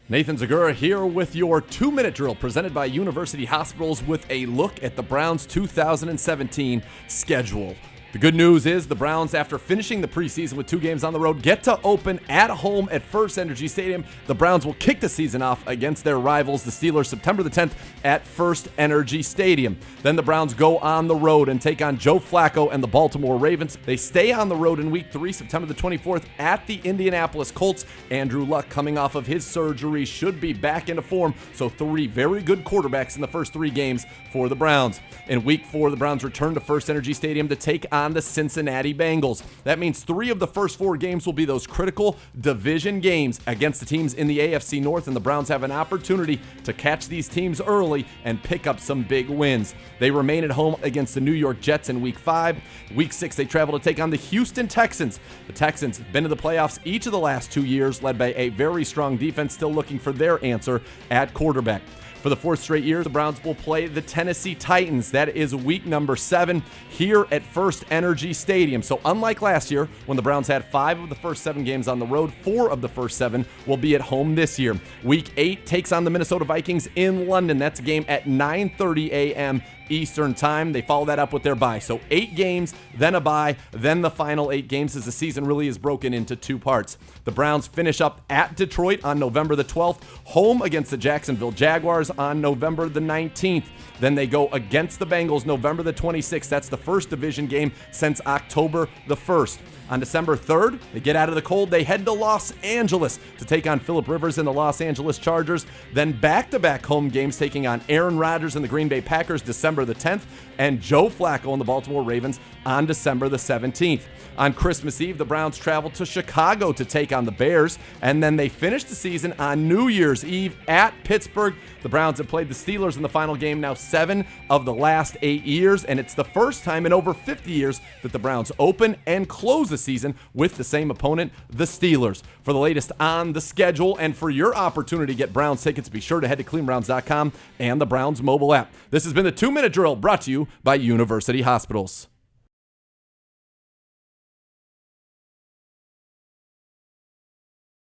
Nathan Zegura here with your 2-minute drill presented by University Hospitals with a look at the Browns' 2017 schedule. The good news is the Browns, after finishing the preseason with 2 games on the road, get to open at home at First Energy Stadium. The Browns will kick the season off against their rivals, the Steelers, September the 10th at First Energy Stadium. Then the Browns go on the road and take on Joe Flacco and the Baltimore Ravens. They stay on the road in Week 3, September the 24th at the Indianapolis Colts. Andrew Luck, coming off of his surgery, should be back into form, so 3 very good quarterbacks in the first 3 games for the Browns. In Week 4, the Browns return to First Energy Stadium to take on the Cincinnati Bengals. That means 3 of the first 4 games will be those critical division games against the teams in the AFC North, and the Browns have an opportunity to catch these teams early and pick up some big wins. They remain at home against the New York Jets in Week 5. Week 6, they travel to take on the Houston Texans. The Texans have been to the playoffs each of the last 2 years, led by a very strong defense, still looking for their answer at quarterback. For the 4th straight year, the Browns will play the Tennessee Titans. That is week number 7 here at First Energy Stadium. So unlike last year, when the Browns had 5 of the first 7 games on the road, 4 of the first 7 will be at home this year. Week 8 takes on the Minnesota Vikings in London. That's a game at 9:30 a.m. Eastern time. They follow that up with their bye. So 8 games, then a bye, then the final 8 games, as the season really is broken into 2 parts. The Browns finish up at Detroit on November the 12th, home against the Jacksonville Jaguars on November the 19th. Then they go against the Bengals November the 26th. That's the first division game since October the 1st. On December 3rd, they get out of the cold. They head to Los Angeles to take on Phillip Rivers and the Los Angeles Chargers. Then back-to-back home games taking on Aaron Rodgers and the Green Bay Packers December the 10th and Joe Flacco and the Baltimore Ravens on December the 17th. On Christmas Eve, the Browns travel to Chicago to take on the Bears, and then they finish the season on New Year's Eve at Pittsburgh. The Browns have played the Steelers in the final game now 7 of the last 8 years, and it's the first time in over 50 years that the Browns open and close the season with the same opponent, the Steelers. For the latest on the schedule and for your opportunity to get Browns tickets, be sure to head to cleanbrowns.com and the Browns mobile app. This has been the 2-minute drill brought to you by University Hospitals.